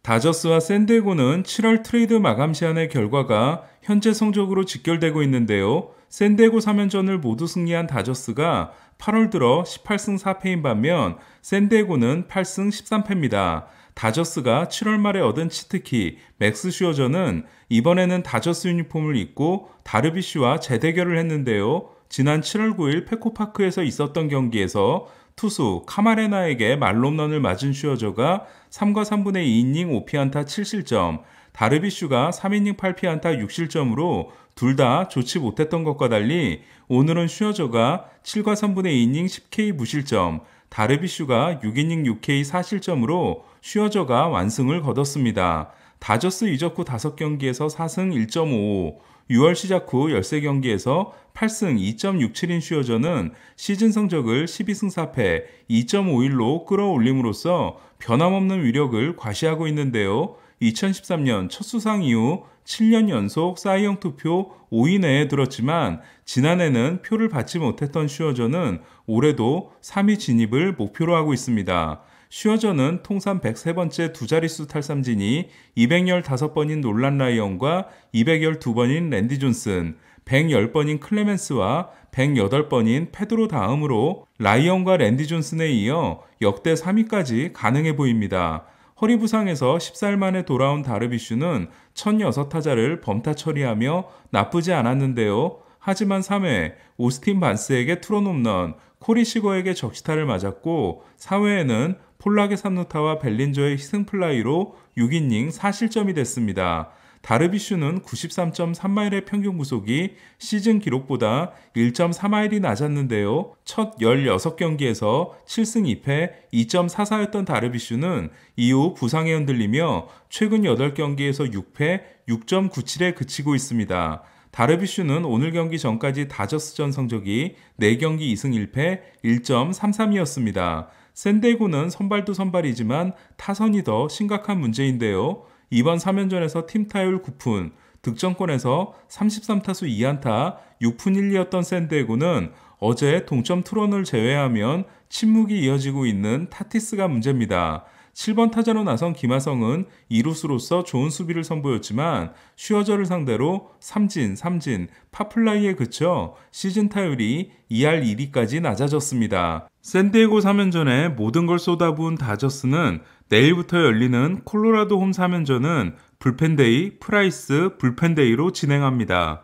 다저스와 샌디에고는 7월 트레이드 마감 시한의 결과가 현재 성적으로 직결되고 있는데요. 샌디에고 3연전을 모두 승리한 다저스가 8월 들어 18승 4패인 반면 샌디에고는 8승 13패입니다. 다저스가 7월 말에 얻은 치트키 맥스 슈어저는 이번에는 다저스 유니폼을 입고 다르비쉬와 재대결을 했는데요. 지난 7월 9일 페코파크에서 있었던 경기에서 투수 카마레나에게 말홈런을 맞은 슈어저가 3과 3분의 2이닝 5피안타 7실점, 다르비슈가 3이닝 8피안타 6실점으로 둘 다 좋지 못했던 것과 달리 오늘은 슈어저가 7과 3분의 2이닝 10K 무실점, 다르비슈가 6이닝 6K 4실점으로 슈어저가 완승을 거뒀습니다. 다저스 이적 후 5경기에서 4승 1.55, 6월 시작 후 13경기에서 8승 2.67인 슈어저는 시즌 성적을 12승 4패 2.51로 끌어올림으로써 변함없는 위력을 과시하고 있는데요. 2013년 첫 수상 이후 7년 연속 사이영 투표 5위 내에 들었지만 지난해는 표를 받지 못했던 슈어저는 올해도 3위 진입을 목표로 하고 있습니다. 슈어저는 통산 103번째 두 자릿수 탈삼진이 215번인 놀란 라이언과 212번인 랜디 존슨, 110번인 클레멘스와 108번인 페드로 다음으로 라이언과 랜디 존슨에 이어 역대 3위까지 가능해 보입니다. 허리 부상에서 14일 만에 돌아온 다르비슈는 첫 6타자를 범타 처리하며 나쁘지 않았는데요. 하지만 3회 오스틴 반스에게 투런 홈런, 코리 시거에게 적시타를 맞았고 4회에는 폴락의 3루타와 벨린저의 희생플라이로 6이닝 4실점이 됐습니다. 다르비슈는 93.3마일의 평균 구속이 시즌 기록보다 1.4마일이 낮았는데요. 첫 16경기에서 7승 2패 2.44였던 다르비슈는 이후 부상에 흔들리며 최근 8경기에서 6패 6.97에 그치고 있습니다. 다르비슈는 오늘 경기 전까지 다저스전 성적이 4경기 2승 1패 1.33이었습니다. 샌디에고는 선발도 선발이지만 타선이 더 심각한 문제인데요. 이번 3연전에서 팀 타율 9푼, 득점권에서 33타수 2안타 6푼 1리였던 샌디에고는 어제 동점 투런을 제외하면 침묵이 이어지고 있는 타티스가 문제입니다. 7번 타자로 나선 김하성은 2루수로서 좋은 수비를 선보였지만 슈어저를 상대로 삼진, 파플라이에 그쳐 시즌 타율이 2할 1리까지 낮아졌습니다. 샌디에고 3연전에 모든 걸 쏟아부은 다저스는 내일부터 열리는 콜로라도 홈 3연전은 불펜데이, 프라이스, 불펜데이로 진행합니다.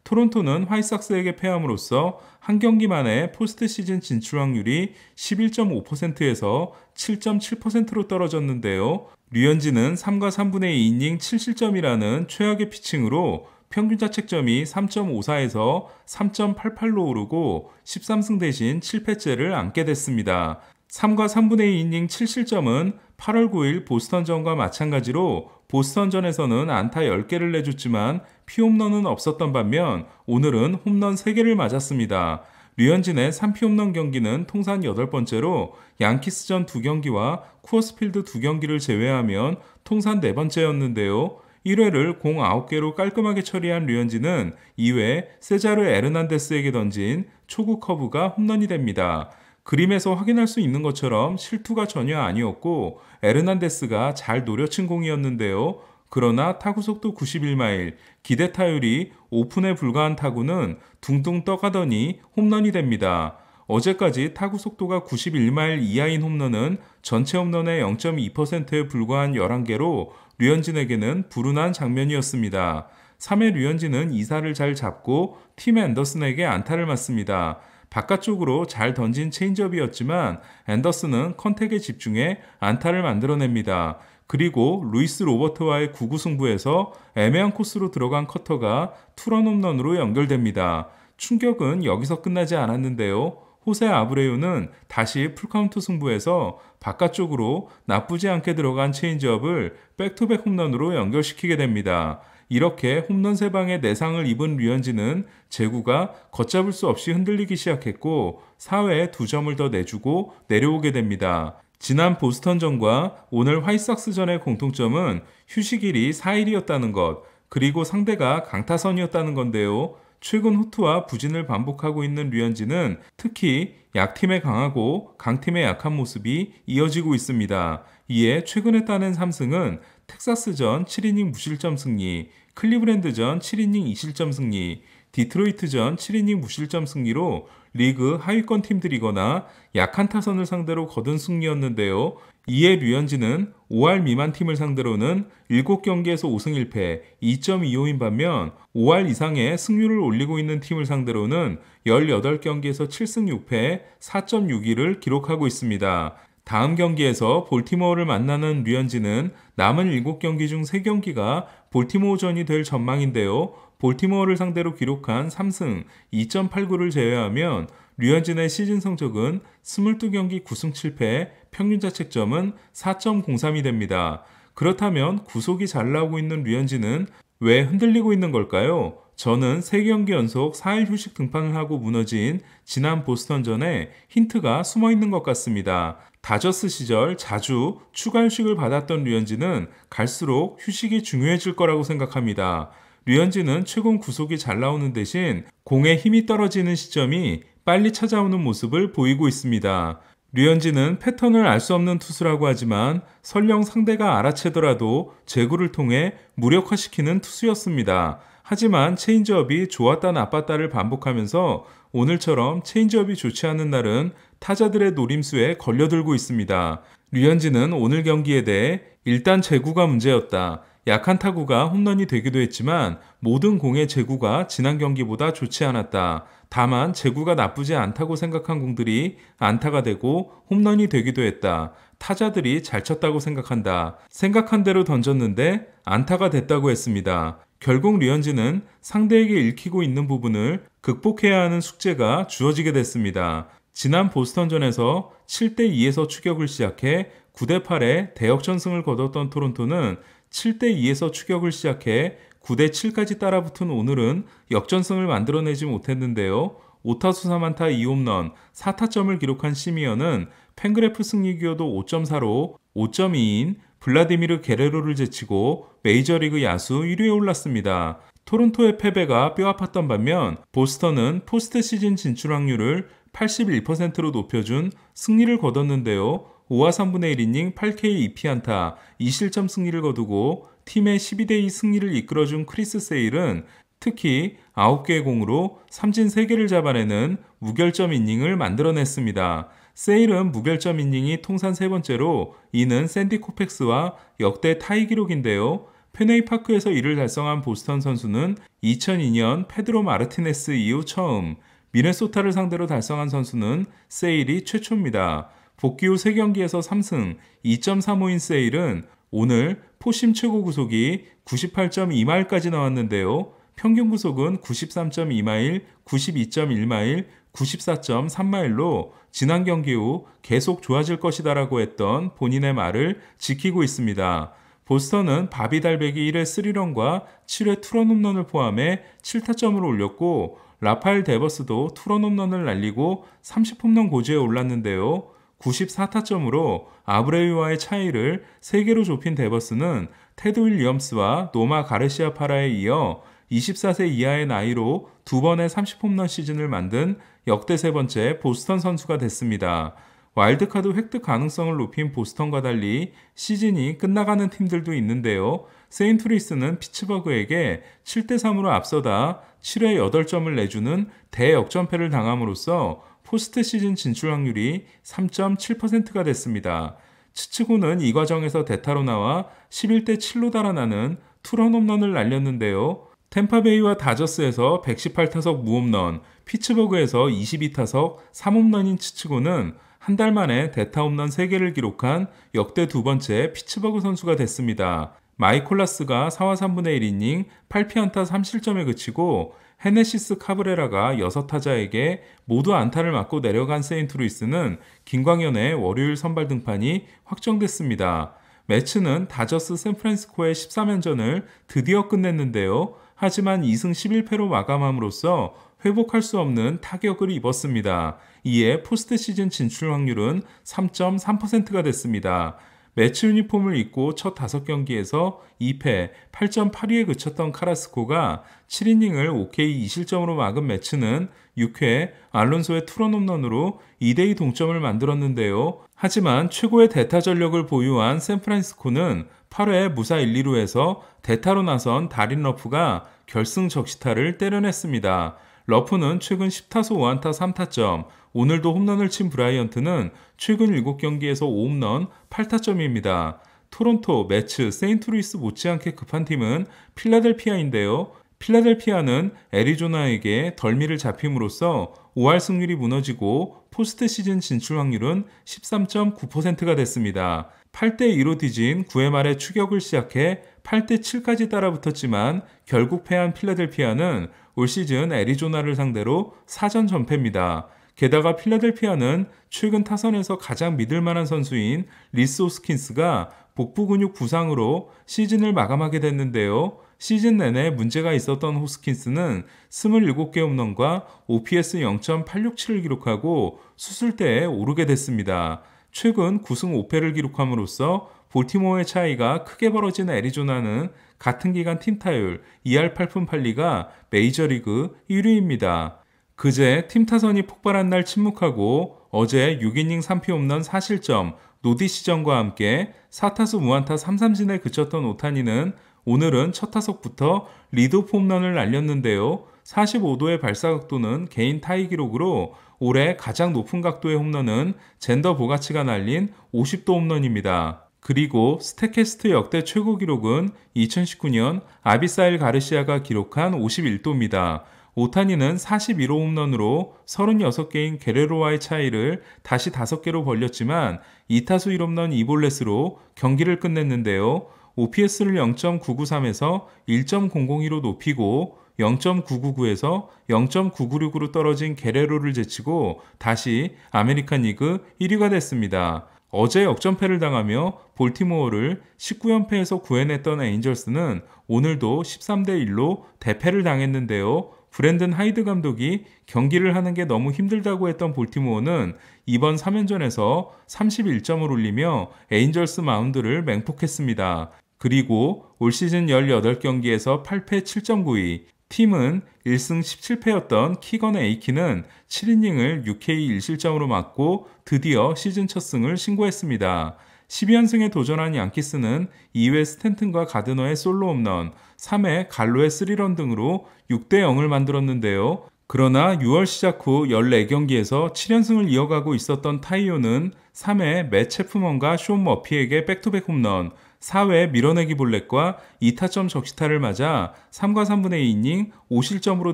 토론토는 화이삭스에게 패함으로써 한 경기 만에 포스트 시즌 진출 확률이 11.5%에서 7.7%로 떨어졌는데요. 류현진은 3과 3분의 2이닝 7실점이라는 최악의 피칭으로 평균 자책점이 3.54에서 3.88로 오르고 13승 대신 7패째를 안게 됐습니다. 3과 3분의 2이닝 7실점은 8월 9일 보스턴전과 마찬가지로 보스턴전에서는 안타 10개를 내줬지만 피홈런은 없었던 반면 오늘은 홈런 3개를 맞았습니다. 류현진의 3피 홈런 경기는 통산 8번째로 양키스전 2경기와 쿠어스필드 2경기를 제외하면 통산 4번째였는데요. 1회를 공 9개로 깔끔하게 처리한 류현진은 2회 세자르 에르난데스에게 던진 초구 커브가 홈런이 됩니다. 그림에서 확인할 수 있는 것처럼 실투가 전혀 아니었고 에르난데스가 잘 노려친 공이었는데요. 그러나 타구 속도 91마일, 기대 타율이 5푼에 불과한 타구는 둥둥 떠가더니 홈런이 됩니다. 어제까지 타구 속도가 91마일 이하인 홈런은 전체 홈런의 0.2%에 불과한 11개로 류현진에게는 불운한 장면이었습니다. 3회 류현진은 2사를 잘 잡고 팀 앤더슨에게 안타를 맞습니다. 바깥쪽으로 잘 던진 체인지업이었지만 앤더슨은 컨택에 집중해 안타를 만들어냅니다. 그리고 루이스 로버트와의 9구 승부에서 애매한 코스로 들어간 커터가 투런 홈런으로 연결됩니다. 충격은 여기서 끝나지 않았는데요. 호세 아브레유는 다시 풀카운트 승부에서 바깥쪽으로 나쁘지 않게 들어간 체인지업을 백투백 홈런으로 연결시키게 됩니다. 이렇게 홈런 3방의 내상을 입은 류현진은 제구가 걷잡을 수 없이 흔들리기 시작했고 4회에 2점을 더 내주고 내려오게 됩니다. 지난 보스턴전과 오늘 화이삭스전의 공통점은 휴식일이 4일이었다는 것, 그리고 상대가 강타선이었다는 건데요. 최근 후투와 부진을 반복하고 있는 류현진은 특히 약팀에 강하고 강팀에 약한 모습이 이어지고 있습니다. 이에 최근에 따낸 3승은 텍사스전 7이닝 무실점 승리, 클리브랜드전 7이닝 2실점 승리, 디트로이트전 7이닝 무실점 승리로 리그 하위권 팀들이거나 약한 타선을 상대로 거둔 승리였는데요. 이에 류현진은 5할 미만 팀을 상대로는 7경기에서 5승 1패, 2.25인 반면 5할 이상의 승률을 올리고 있는 팀을 상대로는 18경기에서 7승 6패, 4.62를 기록하고 있습니다. 다음 경기에서 볼티모어를 만나는 류현진은 남은 7경기 중 3경기가 볼티모어전이 될 전망인데요. 볼티모어를 상대로 기록한 3승 2.89를 제외하면 류현진의 시즌 성적은 22경기 9승 7패, 평균 자책점은 4.03이 됩니다. 그렇다면 구속이 잘 나오고 있는 류현진은 왜 흔들리고 있는 걸까요? 저는 3경기 연속 4일 휴식 등판을 하고 무너진 지난 보스턴전에 힌트가 숨어 있는 것 같습니다. 다저스 시절 자주 추가 휴식을 받았던 류현진은 갈수록 휴식이 중요해질 거라고 생각합니다. 류현진은 최근 구속이 잘 나오는 대신 공에 힘이 떨어지는 시점이 빨리 찾아오는 모습을 보이고 있습니다. 류현진은 패턴을 알 수 없는 투수라고 하지만 설령 상대가 알아채더라도 제구를 통해 무력화시키는 투수였습니다. 하지만 체인지업이 좋았다 나빴다를 반복하면서 오늘처럼 체인지업이 좋지 않은 날은 타자들의 노림수에 걸려들고 있습니다. 류현진은 오늘 경기에 대해 일단 제구가 문제였다. 약한 타구가 홈런이 되기도 했지만 모든 공의 제구가 지난 경기보다 좋지 않았다. 다만 제구가 나쁘지 않다고 생각한 공들이 안타가 되고 홈런이 되기도 했다. 타자들이 잘 쳤다고 생각한다. 생각한 대로 던졌는데 안타가 됐다고 했습니다. 결국 류현진은 상대에게 읽히고 있는 부분을 극복해야 하는 숙제가 주어지게 됐습니다. 지난 보스턴전에서 7대2에서 추격을 시작해 9대8의 대역전승을 거뒀던 토론토는 7대2에서 추격을 시작해 9대7까지 따라붙은 오늘은 역전승을 만들어내지 못했는데요. 5타수 3안타 2홈런 4타점을 기록한 시미언은 팬그래프 승리 기여도 5.4로 5.2인 블라디미르 게레로를 제치고 메이저리그 야수 1위에 올랐습니다. 토론토의 패배가 뼈아팠던 반면 보스턴은 포스트 시즌 진출 확률을 81%로 높여준 승리를 거뒀는데요. 5와 3분의 1이닝 8K 2피안타 2실점 승리를 거두고 팀의 12대2 승리를 이끌어준 크리스 세일은 특히 9개의 공으로 삼진 3개를 잡아내는 무결점 이닝을 만들어냈습니다. 세일은 무결점 이닝이 통산 3번째로 이는 샌디 코펙스와 역대 타이 기록인데요. 페네이 파크에서 이를 달성한 보스턴 선수는 2002년 페드로 마르티네스 이후 처음, 미네소타를 상대로 달성한 선수는 세일이 최초입니다. 복귀 후 3경기에서 3승 2.35인 세일은 오늘 포심 최고 구속이 98.2마일까지 나왔는데요. 평균 구속은 93.2마일, 92.1마일, 94.3마일로 지난 경기 후 계속 좋아질 것이다라고 했던 본인의 말을 지키고 있습니다. 보스턴은 바비 달백이 1회 3런과 7회 투런 홈런을 포함해 7타점을 올렸고 라파엘 데버스도 투런 홈런을 날리고 30홈런 고지에 올랐는데요. 94타점으로 아브레이와의 차이를 3개로 좁힌 데버스는 테드 윌리엄스와 노마 가르시아 파라에 이어 24세 이하의 나이로 2번의 30홈런 시즌을 만든 역대 3번째 보스턴 선수가 됐습니다. 와일드카드 획득 가능성을 높인 보스턴과 달리 시즌이 끝나가는 팀들도 있는데요. 세인트루이스는 피츠버그에게 7대3으로 앞서다 7회 8점을 내주는 대역전패를 당함으로써 포스트 시즌 진출 확률이 3.7%가 됐습니다. 치치고는 이 과정에서 대타로 나와 11대7로 달아나는 투런 홈런을 날렸는데요. 템파베이와 다저스에서 118타석 무홈런, 피츠버그에서 22타석 3홈런인 치치고는 한 달 만에 대타 홈런 3개를 기록한 역대 2번째 피츠버그 선수가 됐습니다. 마이콜라스가 4와 3분의 1이닝 8피안타 3실점에 그치고 헤네시스 카브레라가 6타자에게 모두 안타를 맞고 내려간 세인트루이스는 김광현의 월요일 선발 등판이 확정됐습니다. 매츠는 다저스 샌프란시스코의 13연전을 드디어 끝냈는데요. 하지만 2승 11패로 마감함으로써 회복할 수 없는 타격을 입었습니다. 이에 포스트 시즌 진출 확률은 3.3%가 됐습니다. 매치 유니폼을 입고 첫 5경기에서 2패, 8.82에 그쳤던 카라스코가 7이닝을 OK 2실점으로 막은 매치는 6회 알론소의 투런 홈런으로 2대2 동점을 만들었는데요. 하지만 최고의 대타 전력을 보유한 샌프란시스코는 8회 무사 1, 2루에서 대타로 나선 다린 러프가 결승 적시타를 때려냈습니다. 러프는 최근 10타수 5안타 3타점, 오늘도 홈런을 친 브라이언트는 최근 7경기에서 5홈런 8타점입니다. 토론토, 매츠, 세인트루이스 못지않게 급한 팀은 필라델피아인데요. 필라델피아는 애리조나에게 덜미를 잡힘으로써 5할 승률이 무너지고 포스트 시즌 진출 확률은 13.9%가 됐습니다. 8대2로 뒤진 9회 말에 추격을 시작해 8대7까지 따라붙었지만 결국 패한 필라델피아는 올 시즌 애리조나를 상대로 4전 전패입니다. 게다가 필라델피아는 최근 타선에서 가장 믿을 만한 선수인 리스 호스킨스가 복부 근육 부상으로 시즌을 마감하게 됐는데요. 시즌 내내 문제가 있었던 호스킨스는 27개 홈런과 OPS 0.867을 기록하고 수술대에 오르게 됐습니다. 최근 9승 5패를 기록함으로써 볼티모어의 차이가 크게 벌어진 애리조나는 같은 기간 팀 타율 2할 8푼 8리가 메이저리그 1위입니다. 그제 팀 타선이 폭발한 날 침묵하고 어제 6이닝 3피 홈런 4실점, 노디 시전과 함께 4타수 무안타 3삼진에 그쳤던 오타니는 오늘은 첫 타석부터 리드오프 홈런을 날렸는데요. 45도의 발사각도는 개인 타이 기록으로 올해 가장 높은 각도의 홈런은 젠더 보가치가 날린 50도 홈런입니다. 그리고 스태캐스트 역대 최고 기록은 2019년 아비사일 가르시아가 기록한 51도입니다. 오타니는 41호 홈런으로 36개인 게레로와의 차이를 다시 5개로 벌렸지만 2타수 1홈런 2볼넷으로 경기를 끝냈는데요. OPS를 0.993에서 1.002로 높이고 0.999에서 0.996으로 떨어진 게레로를 제치고 다시 아메리칸 리그 1위가 됐습니다. 어제 역전패를 당하며 볼티모어를 19연패에서 구해냈던 에인절스는 오늘도 13대1로 대패를 당했는데요. 브랜든 하이드 감독이 경기를 하는 게 너무 힘들다고 했던 볼티모어는 이번 3연전에서 31점을 올리며 에인절스 마운드를 맹폭했습니다. 그리고 올 시즌 18경기에서 8패 7.92, 팀은 1승 17패였던 키건 에이키는 7이닝을 6K 1실점으로 막고 드디어 시즌 첫 승을 신고했습니다. 12연승에 도전한 양키스는 2회 스탠튼과 가드너의 솔로 홈런, 3회 갈로의 3런 등으로 6대0을 만들었는데요. 그러나 6월 시작 후 14경기에서 7연승을 이어가고 있었던 타이오는 3회 맷 체프먼과 쇼 머피에게 백투백 홈런, 4회 밀어내기 볼넷과 2타점 적시타를 맞아 3과 3분의 2이닝 5실점으로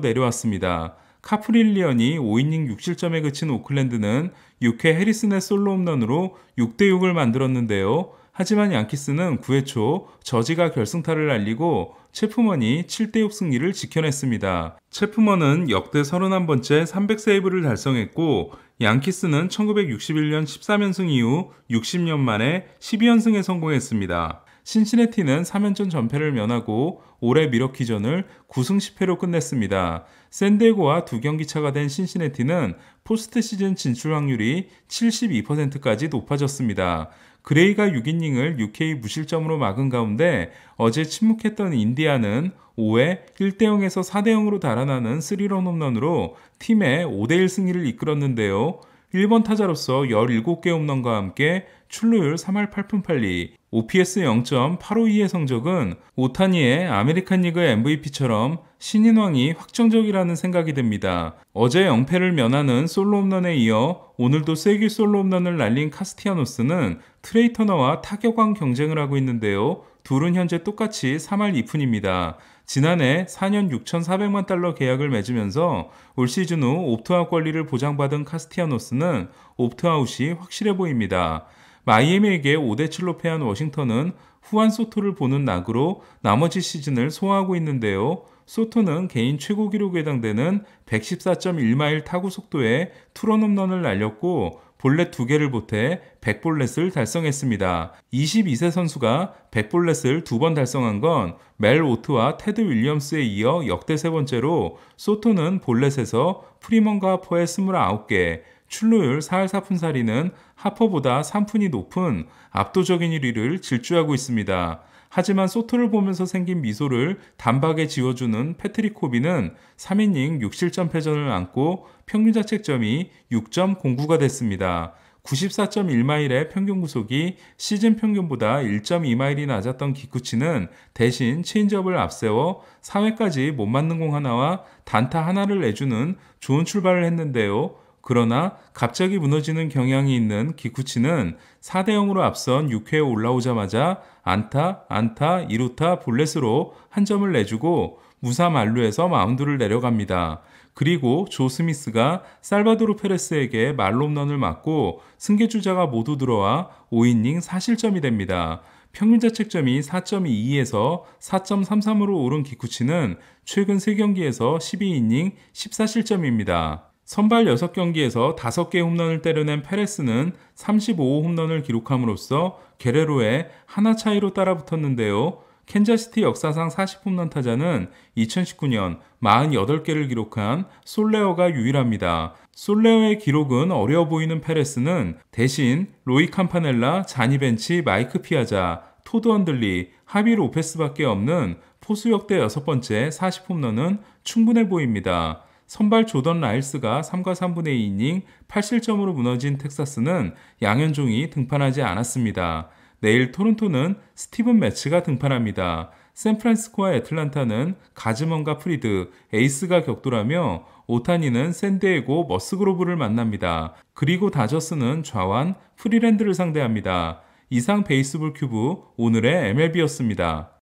내려왔습니다. 카프릴리언이 5이닝 6실점에 그친 오클랜드는 6회 해리슨의 솔로 홈런으로 6대6을 만들었는데요. 하지만 양키스는 9회 초 저지가 결승타를 날리고 체프먼이 7대6 승리를 지켜냈습니다. 체프먼은 역대 31번째 300세이브를 달성했고 양키스는 1961년 13연승 이후 60년 만에 12연승에 성공했습니다. 신시내티는 3연전 전패를 면하고 올해 미러키전을 9승 10패로 끝냈습니다. 샌디에고와 2경기 차가 된 신시내티는 포스트 시즌 진출 확률이 72%까지 높아졌습니다. 그레이가 6이닝을 6K 무실점으로 막은 가운데 어제 침묵했던 인디아는 5회 1대0에서 4대0으로 달아나는 3런 홈런으로 팀의 5대1 승리를 이끌었는데요. 1번 타자로서 17개 홈런과 함께 출루율 3할 8푼 8리, OPS 0.852의 성적은 오타니의 아메리칸 리그 MVP처럼 신인왕이 확정적이라는 생각이 듭니다. 어제 0패를 면하는 솔로 홈런에 이어 오늘도 세기 솔로 홈런을 날린 카스티아노스는 트레이 터너와 타격왕 경쟁을 하고 있는데요. 둘은 현재 똑같이 3할 2푼입니다. 지난해 4년 6,400만 달러 계약을 맺으면서 올 시즌 후 옵트아웃 권리를 보장받은 카스티아노스는 옵트아웃이 확실해 보입니다. 마이애미에게 5대7로 패한 워싱턴은 후안 소토를 보는 낙으로 나머지 시즌을 소화하고 있는데요. 소토는 개인 최고 기록에 해당되는 114.1마일 타구 속도의 투런 홈런을 날렸고 볼넷 2개를 보태 100볼넷을 달성했습니다. 22세 선수가 100볼넷을 2번 달성한 건 멜 오트와 테드 윌리엄스에 이어 역대 세 번째로 소토는 볼넷에서 프리먼과 포의 29개, 출루율 4할 4푼4리는 하퍼보다 3푼이 높은 압도적인 1위를 질주하고 있습니다. 하지만 소토를 보면서 생긴 미소를 단박에 지워주는 패트릭 코비는 3이닝 6실점 패전을 안고 평균 자책점이 6.09가 됐습니다. 94.1마일의 평균 구속이 시즌 평균보다 1.2마일이 낮았던 기쿠치는 대신 체인지업을 앞세워 4회까지 못 맞는 공 하나와 단타 하나를 내주는 좋은 출발을 했는데요. 그러나 갑자기 무너지는 경향이 있는 기쿠치는 4대0으로 앞선 6회에 올라오자마자 안타, 2루타, 볼넷으로 한 점을 내주고 무사 만루에서 마운드를 내려갑니다. 그리고 조 스미스가 살바도르 페레스에게 말로 홈런을 맞고 승계주자가 모두 들어와 5이닝 4실점이 됩니다. 평균 자책점이 4.22에서 4.33으로 오른 기쿠치는 최근 3경기에서 12이닝 14실점입니다. 선발 6경기에서 5개 홈런을 때려낸 페레스는 35호 홈런을 기록함으로써 게레로의 하나 차이로 따라붙었는데요. 캔자시티 역사상 40홈런 타자는 2019년 48개를 기록한 솔레어가 유일합니다. 솔레어의 기록은 어려워 보이는 페레스는 대신 로이 캄파넬라, 자니 벤치, 마이크 피아자, 토드 언들리, 하비 로페스밖에 없는 포수 역대 6번째 40홈런은 충분해 보입니다. 선발 조던 라일스가 3과 3분의 2이닝 8실점으로 무너진 텍사스는 양현종이 등판하지 않았습니다. 내일 토론토는 스티븐 매츠가 등판합니다. 샌프란시스코와 애틀란타는 가즈먼과 프리드, 에이스가 격돌하며 오타니는 샌디에고 머스그로브를 만납니다. 그리고 다저스는 좌완, 프리랜드를 상대합니다. 이상 베이스볼 큐브 오늘의 MLB였습니다.